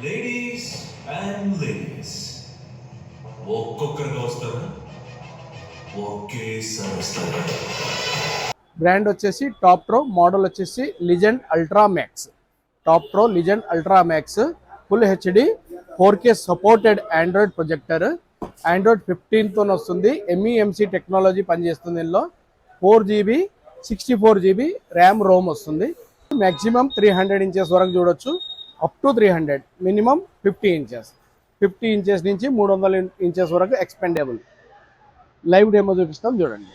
Ladies and ladies ఒక్కొక్కరుగా వస్తారా ఒకేసారి వస్తారా? బ్రాండ్ వచ్చేసి టాప్ ప్రో, మోడల్ వచ్చేసి legend ultra max. Top pro legend ultra max full HD 4K supported Android projector. Android 15తో వస్తుంది. MEMC టెక్నాలజీ పనిచేస్తుంది. ఇందులో 4GB 64GB ర్యామ్ రోమ్ వస్తుంది. మ్యాక్సిమం 300 ఇంచెస్ వరకు చూడొచ్చు, up to 300, minimum 50 inches. 50 inches నుంచి 300 inches వరకు ఎక్స్పెండబుల్. లైవ్ డెమో చూపిస్తాం చూడండి.